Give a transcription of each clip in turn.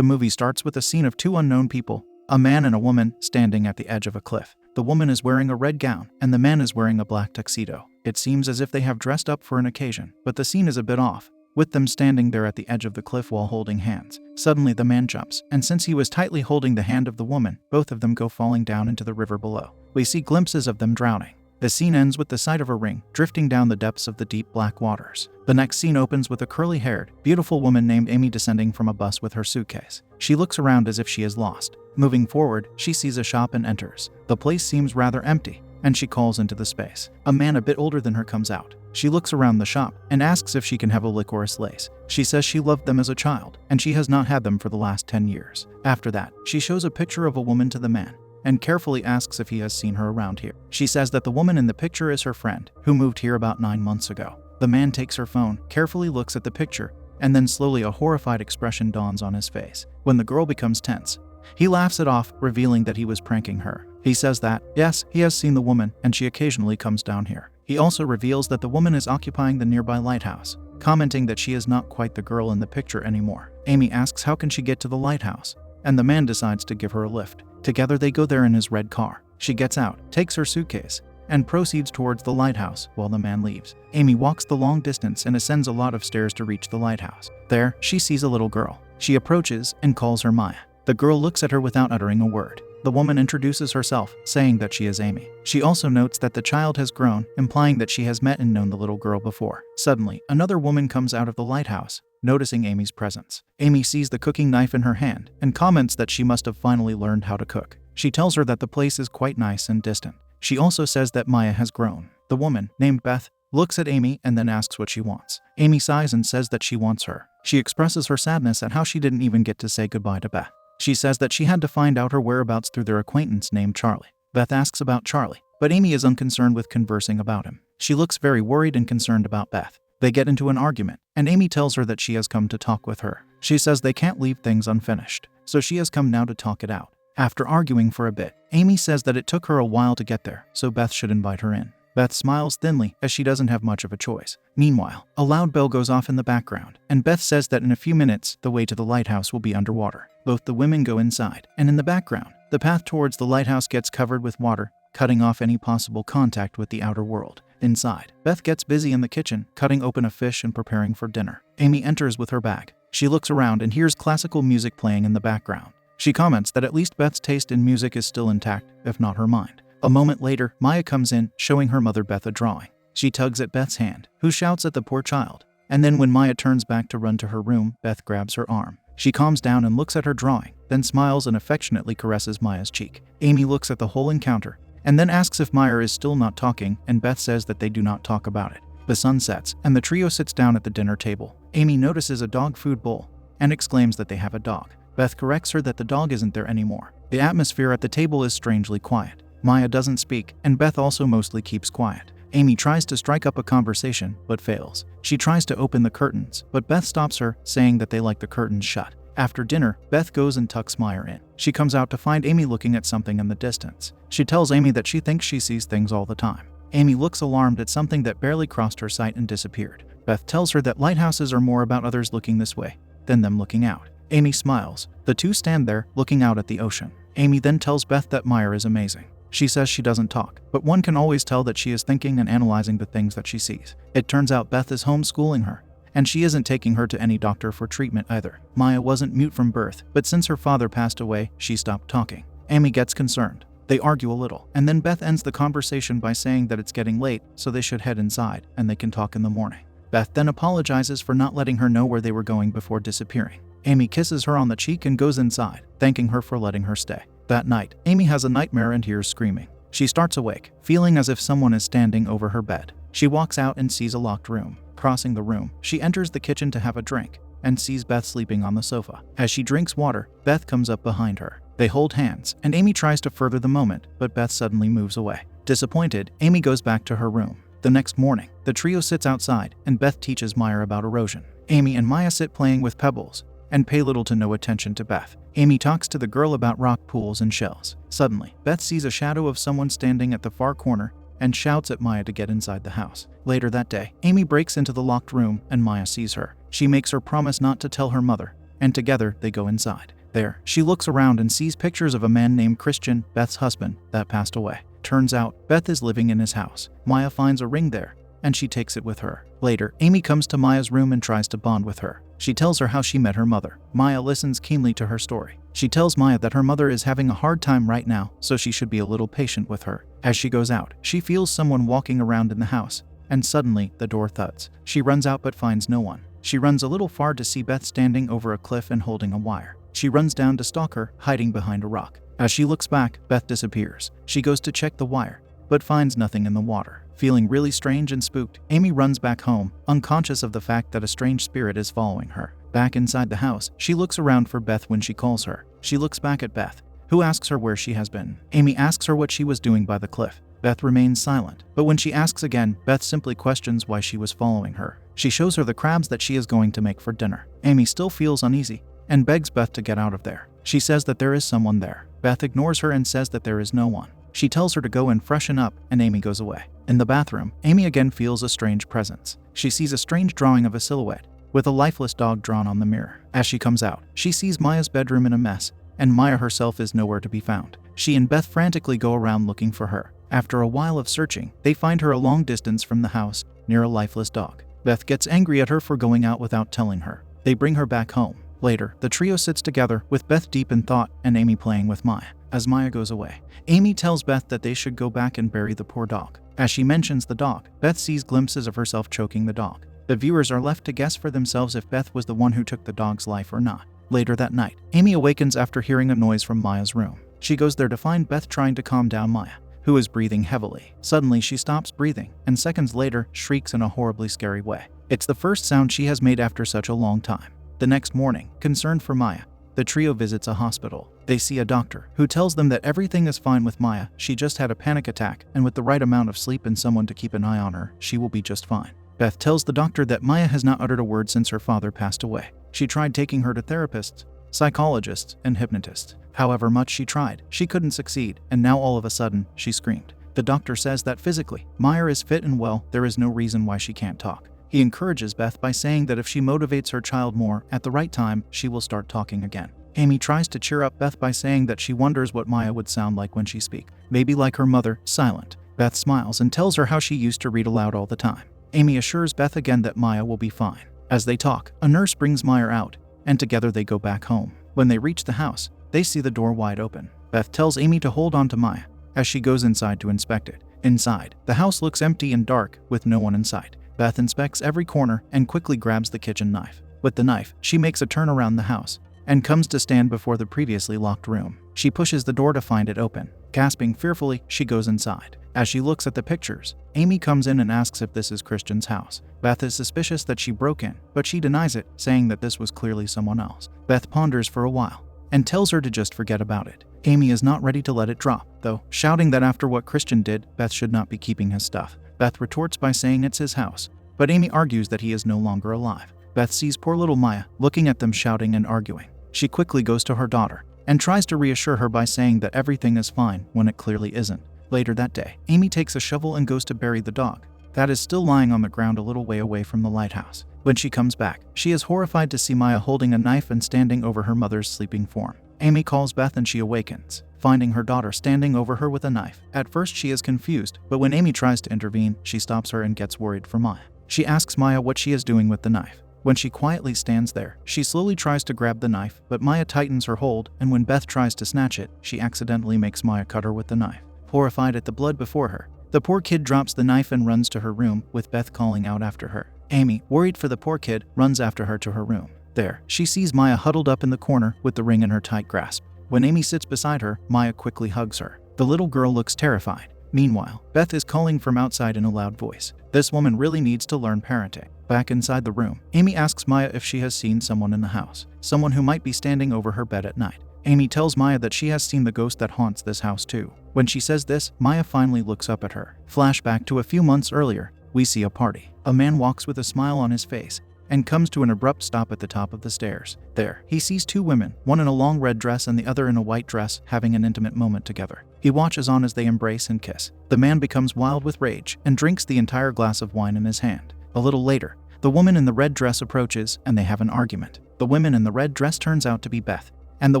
The movie starts with a scene of two unknown people, a man and a woman, standing at the edge of a cliff. The woman is wearing a red gown, and the man is wearing a black tuxedo. It seems as if they have dressed up for an occasion, but the scene is a bit off, with them standing there at the edge of the cliff while holding hands. Suddenly the man jumps, and since he was tightly holding the hand of the woman, both of them go falling down into the river below. We see glimpses of them drowning. The scene ends with the sight of a ring drifting down the depths of the deep black waters. The next scene opens with a curly-haired, beautiful woman named Amy descending from a bus with her suitcase. She looks around as if she is lost. Moving forward, she sees a shop and enters. The place seems rather empty, and she calls into the space. A man a bit older than her comes out. She looks around the shop and asks if she can have a licorice lace. She says she loved them as a child, and she has not had them for the last 10 years. After that, she shows a picture of a woman to the man and carefully asks if he has seen her around here. She says that the woman in the picture is her friend, who moved here about 9 months ago. The man takes her phone, carefully looks at the picture, and then slowly a horrified expression dawns on his face. When the girl becomes tense, he laughs it off, revealing that he was pranking her. He says that, yes, he has seen the woman, and she occasionally comes down here. He also reveals that the woman is occupying the nearby lighthouse, commenting that she is not quite the girl in the picture anymore. Amy asks how can she get to the lighthouse, and the man decides to give her a lift. Together they go there in his red car. She gets out, takes her suitcase, and proceeds towards the lighthouse while the man leaves. Amy walks the long distance and ascends a lot of stairs to reach the lighthouse. There, she sees a little girl. She approaches and calls her Maya. The girl looks at her without uttering a word. The woman introduces herself, saying that she is Amy. She also notes that the child has grown, implying that she has met and known the little girl before. Suddenly, another woman comes out of the lighthouse, noticing Amy's presence. Amy sees the cooking knife in her hand and comments that she must have finally learned how to cook. She tells her that the place is quite nice and distant. She also says that Maya has grown. The woman, named Beth, looks at Amy and then asks what she wants. Amy sighs and says that she wants her. She expresses her sadness at how she didn't even get to say goodbye to Beth. She says that she had to find out her whereabouts through their acquaintance named Charlie. Beth asks about Charlie, but Amy is unconcerned with conversing about him. She looks very worried and concerned about Beth. They get into an argument, and Amy tells her that she has come to talk with her. She says they can't leave things unfinished, so she has come now to talk it out. After arguing for a bit, Amy says that it took her a while to get there, so Beth should invite her in. Beth smiles thinly as she doesn't have much of a choice. Meanwhile, a loud bell goes off in the background, and Beth says that in a few minutes, the way to the lighthouse will be underwater. Both the women go inside, and in the background, the path towards the lighthouse gets covered with water, cutting off any possible contact with the outer world. Inside, Beth gets busy in the kitchen, cutting open a fish and preparing for dinner. Amy enters with her bag. She looks around and hears classical music playing in the background. She comments that at least Beth's taste in music is still intact, if not her mind. A moment later, Maya comes in, showing her mother Beth a drawing. She tugs at Beth's hand, who shouts at the poor child. And then when Maya turns back to run to her room, Beth grabs her arm. She calms down and looks at her drawing, then smiles and affectionately caresses Maya's cheek. Amy looks at the whole encounter, and then asks if Maya is still not talking, and Beth says that they do not talk about it. The sun sets, and the trio sits down at the dinner table. Amy notices a dog food bowl, and exclaims that they have a dog. Beth corrects her that the dog isn't there anymore. The atmosphere at the table is strangely quiet. Maya doesn't speak, and Beth also mostly keeps quiet. Amy tries to strike up a conversation, but fails. She tries to open the curtains, but Beth stops her, saying that they like the curtains shut. After dinner, Beth goes and tucks Maya in. She comes out to find Amy looking at something in the distance. She tells Amy that she thinks she sees things all the time. Amy looks alarmed at something that barely crossed her sight and disappeared. Beth tells her that lighthouses are more about others looking this way than them looking out. Amy smiles. The two stand there, looking out at the ocean. Amy then tells Beth that Maya is amazing. She says she doesn't talk, but one can always tell that she is thinking and analyzing the things that she sees. It turns out Beth is homeschooling her, and she isn't taking her to any doctor for treatment either. Maya wasn't mute from birth, but since her father passed away, she stopped talking. Amy gets concerned. They argue a little, and then Beth ends the conversation by saying that it's getting late, so they should head inside, and they can talk in the morning. Beth then apologizes for not letting her know where they were going before disappearing. Amy kisses her on the cheek and goes inside, thanking her for letting her stay. That night, Amy has a nightmare and hears screaming. She starts awake, feeling as if someone is standing over her bed. She walks out and sees a locked room. Crossing the room, she enters the kitchen to have a drink, and sees Beth sleeping on the sofa. As she drinks water, Beth comes up behind her. They hold hands, and Amy tries to further the moment, but Beth suddenly moves away. Disappointed, Amy goes back to her room. The next morning, the trio sits outside, and Beth teaches Maya about erosion. Amy and Maya sit playing with pebbles, and pay little to no attention to Beth. Amy talks to the girl about rock pools and shells. Suddenly, Beth sees a shadow of someone standing at the far corner and shouts at Maya to get inside the house. Later that day, Amy breaks into the locked room and Maya sees her. She makes her promise not to tell her mother and together they go inside. There, she looks around and sees pictures of a man named Christian, Beth's husband, that passed away. Turns out, Beth is living in his house. Maya finds a ring there, and she takes it with her. Later, Amy comes to Maya's room and tries to bond with her. She tells her how she met her mother. Maya listens keenly to her story. She tells Maya that her mother is having a hard time right now, so she should be a little patient with her. As she goes out, she feels someone walking around in the house, and suddenly, the door thuds. She runs out but finds no one. She runs a little far to see Beth standing over a cliff and holding a wire. She runs down to stalk her, hiding behind a rock. As she looks back, Beth disappears. She goes to check the wire, but finds nothing in the water. Feeling really strange and spooked, Amy runs back home, unconscious of the fact that a strange spirit is following her. Back inside the house, she looks around for Beth when she calls her. She looks back at Beth, who asks her where she has been. Amy asks her what she was doing by the cliff. Beth remains silent, but when she asks again, Beth simply questions why she was following her. She shows her the crabs that she is going to make for dinner. Amy still feels uneasy and begs Beth to get out of there. She says that there is someone there. Beth ignores her and says that there is no one. She tells her to go and freshen up, and Amy goes away. In the bathroom, Amy again feels a strange presence. She sees a strange drawing of a silhouette, with a lifeless dog drawn on the mirror. As she comes out, she sees Maya's bedroom in a mess, and Maya herself is nowhere to be found. She and Beth frantically go around looking for her. After a while of searching, they find her a long distance from the house, near a lifeless dog. Beth gets angry at her for going out without telling her. They bring her back home. Later, the trio sits together, with Beth deep in thought and Amy playing with Maya. As Maya goes away, Amy tells Beth that they should go back and bury the poor dog. As she mentions the dog, Beth sees glimpses of herself choking the dog. The viewers are left to guess for themselves if Beth was the one who took the dog's life or not. Later that night, Amy awakens after hearing a noise from Maya's room. She goes there to find Beth trying to calm down Maya, who is breathing heavily. Suddenly, she stops breathing, and seconds later, shrieks in a horribly scary way. It's the first sound she has made after such a long time. The next morning, concerned for Maya, the trio visits a hospital. They see a doctor, who tells them that everything is fine with Maya. She just had a panic attack, and with the right amount of sleep and someone to keep an eye on her, she will be just fine. Beth tells the doctor that Maya has not uttered a word since her father passed away. She tried taking her to therapists, psychologists, and hypnotists. However much she tried, she couldn't succeed, and now all of a sudden, she screamed. The doctor says that physically, Maya is fit and well, there is no reason why she can't talk. He encourages Beth by saying that if she motivates her child more, at the right time, she will start talking again. Amy tries to cheer up Beth by saying that she wonders what Maya would sound like when she speaks. Maybe like her mother, silent. Beth smiles and tells her how she used to read aloud all the time. Amy assures Beth again that Maya will be fine. As they talk, a nurse brings Maya out, and together they go back home. When they reach the house, they see the door wide open. Beth tells Amy to hold on to Maya, as she goes inside to inspect it. Inside, the house looks empty and dark, with no one in sight. Beth inspects every corner and quickly grabs the kitchen knife. With the knife, she makes a turn around the house and comes to stand before the previously locked room. She pushes the door to find it open. Gasping fearfully, she goes inside. As she looks at the pictures, Amy comes in and asks if this is Christian's house. Beth is suspicious that she broke in, but she denies it, saying that this was clearly someone else. Beth ponders for a while and tells her to just forget about it. Amy is not ready to let it drop, though, shouting that after what Christian did, Beth should not be keeping his stuff. Beth retorts by saying it's his house, but Amy argues that he is no longer alive. Beth sees poor little Maya looking at them shouting and arguing. She quickly goes to her daughter and tries to reassure her by saying that everything is fine when it clearly isn't. Later that day, Amy takes a shovel and goes to bury the dog that is still lying on the ground a little way away from the lighthouse. When she comes back, she is horrified to see Maya holding a knife and standing over her mother's sleeping form. Amy calls Beth and she awakens, finding her daughter standing over her with a knife. At first she is confused, but when Amy tries to intervene, she stops her and gets worried for Maya. She asks Maya what she is doing with the knife. When she quietly stands there, she slowly tries to grab the knife, but Maya tightens her hold, and when Beth tries to snatch it, she accidentally makes Maya cut her with the knife. Horrified at the blood before her, the poor kid drops the knife and runs to her room, with Beth calling out after her. Amy, worried for the poor kid, runs after her to her room. There, she sees Maya huddled up in the corner with the ring in her tight grasp. When Amy sits beside her, Maya quickly hugs her. The little girl looks terrified. Meanwhile, Beth is calling from outside in a loud voice. This woman really needs to learn parenting. Back inside the room, Amy asks Maya if she has seen someone in the house, someone who might be standing over her bed at night. Amy tells Maya that she has seen the ghost that haunts this house too. When she says this, Maya finally looks up at her. Flashback to a few months earlier, we see a party. A man walks with a smile on his face and comes to an abrupt stop at the top of the stairs. There, he sees two women, one in a long red dress and the other in a white dress, having an intimate moment together. He watches on as they embrace and kiss. The man becomes wild with rage and drinks the entire glass of wine in his hand. A little later, the woman in the red dress approaches and they have an argument. The woman in the red dress turns out to be Beth, and the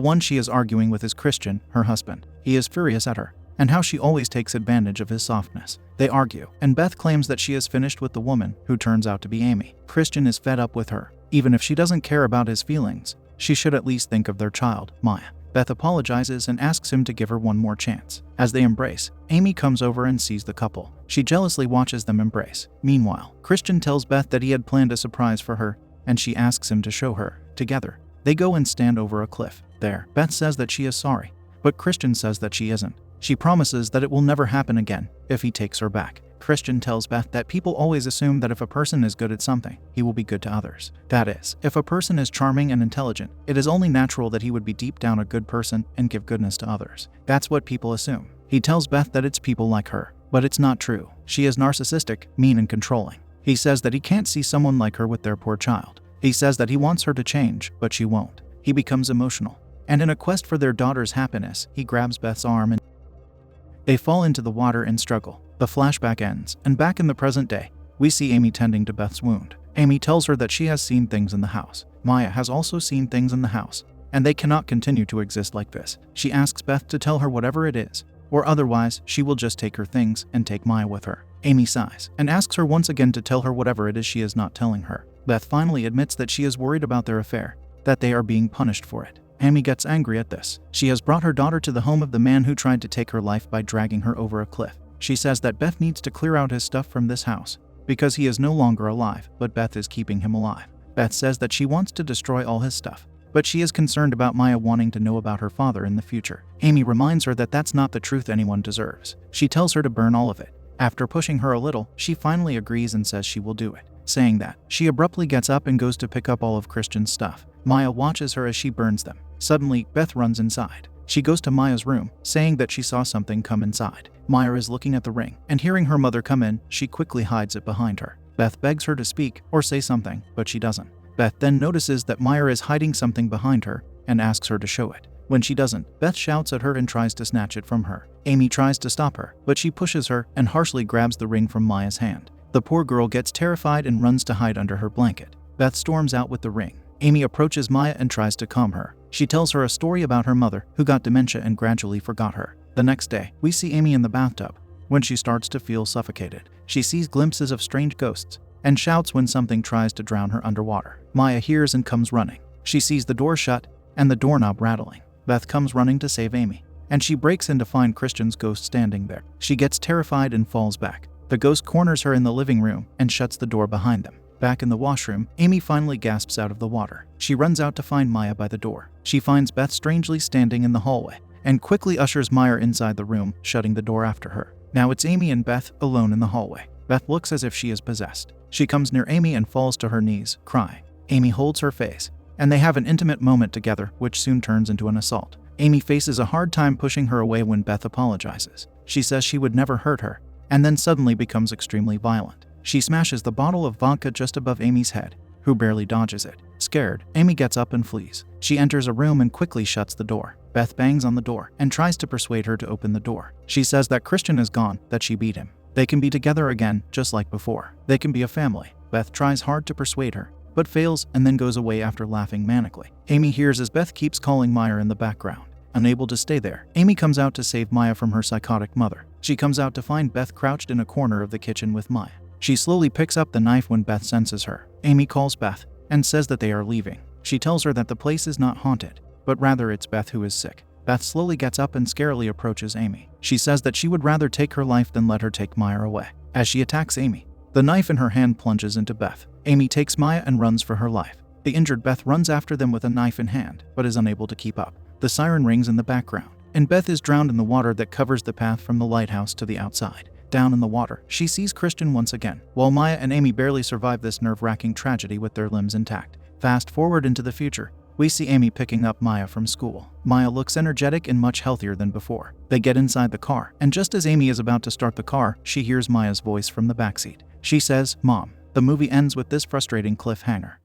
one she is arguing with is Christian, her husband. He is furious at her, and how she always takes advantage of his softness. They argue, and Beth claims that she is finished with the woman, who turns out to be Amy. Christian is fed up with her. Even if she doesn't care about his feelings, she should at least think of their child, Maya. Beth apologizes and asks him to give her one more chance. As they embrace, Amy comes over and sees the couple. She jealously watches them embrace. Meanwhile, Christian tells Beth that he had planned a surprise for her, and she asks him to show her. Together, they go and stand over a cliff. There, Beth says that she is sorry, but Christian says that she isn't. She promises that it will never happen again if he takes her back. Christian tells Beth that people always assume that if a person is good at something, he will be good to others. That is, if a person is charming and intelligent, it is only natural that he would be deep down a good person and give goodness to others. That's what people assume. He tells Beth that it's people like her, but it's not true. She is narcissistic, mean, and controlling. He says that he can't see someone like her with their poor child. He says that he wants her to change, but she won't. He becomes emotional, and in a quest for their daughter's happiness, he grabs Beth's arm and they fall into the water and struggle. The flashback ends, and back in the present day, we see Amy tending to Beth's wound. Amy tells her that she has seen things in the house. Maya has also seen things in the house, and they cannot continue to exist like this. She asks Beth to tell her whatever it is, or otherwise she will just take her things and take Maya with her. Amy sighs and asks her once again to tell her whatever it is she is not telling her. Beth finally admits that she is worried about their affair, that they are being punished for it. Amy gets angry at this. She has brought her daughter to the home of the man who tried to take her life by dragging her over a cliff. She says that Beth needs to clear out his stuff from this house because he is no longer alive, but Beth is keeping him alive. Beth says that she wants to destroy all his stuff, but she is concerned about Maya wanting to know about her father in the future. Amy reminds her that that's not the truth anyone deserves. She tells her to burn all of it. After pushing her a little, she finally agrees and says she will do it. Saying that, she abruptly gets up and goes to pick up all of Christian's stuff. Maya watches her as she burns them. Suddenly, Beth runs inside. She goes to Maya's room, saying that she saw something come inside. Maya is looking at the ring, and hearing her mother come in, she quickly hides it behind her. Beth begs her to speak or say something, but she doesn't. Beth then notices that Maya is hiding something behind her and asks her to show it. When she doesn't, Beth shouts at her and tries to snatch it from her. Amy tries to stop her, but she pushes her and harshly grabs the ring from Maya's hand. The poor girl gets terrified and runs to hide under her blanket. Beth storms out with the ring. Amy approaches Maya and tries to calm her. She tells her a story about her mother, who got dementia and gradually forgot her. The next day, we see Amy in the bathtub. When she starts to feel suffocated, she sees glimpses of strange ghosts and shouts when something tries to drown her underwater. Maya hears and comes running. She sees the door shut and the doorknob rattling. Beth comes running to save Amy, and she breaks in to find Christian's ghost standing there. She gets terrified and falls back. The ghost corners her in the living room and shuts the door behind them. Back in the washroom, Amy finally gasps out of the water. She runs out to find Maya by the door. She finds Beth strangely standing in the hallway and quickly ushers Maya inside the room, shutting the door after her. Now it's Amy and Beth alone in the hallway. Beth looks as if she is possessed. She comes near Amy and falls to her knees, crying. Amy holds her face, and they have an intimate moment together, which soon turns into an assault. Amy faces a hard time pushing her away when Beth apologizes. She says she would never hurt her, and then suddenly becomes extremely violent. She smashes the bottle of vodka just above Amy's head, who barely dodges it. Scared, Amy gets up and flees. She enters a room and quickly shuts the door. Beth bangs on the door and tries to persuade her to open the door. She says that Christian is gone, that she beat him. They can be together again, just like before. They can be a family. Beth tries hard to persuade her, but fails and then goes away after laughing manically. Amy hears as Beth keeps calling Maya in the background. Unable to stay there, Amy comes out to save Maya from her psychotic mother. She comes out to find Beth crouched in a corner of the kitchen with Maya. She slowly picks up the knife when Beth senses her. Amy calls Beth and says that they are leaving. She tells her that the place is not haunted, but rather it's Beth who is sick. Beth slowly gets up and scarily approaches Amy. She says that she would rather take her life than let her take Maya away. As she attacks Amy, the knife in her hand plunges into Beth. Amy takes Maya and runs for her life. The injured Beth runs after them with a knife in hand, but is unable to keep up. The siren rings in the background, and Beth is drowned in the water that covers the path from the lighthouse to the outside. Down in the water, she sees Christian once again, while Maya and Amy barely survive this nerve-wracking tragedy with their limbs intact. Fast forward into the future, we see Amy picking up Maya from school. Maya looks energetic and much healthier than before. They get inside the car, and just as Amy is about to start the car, she hears Maya's voice from the backseat. She says, "Mom." The movie ends with this frustrating cliffhanger.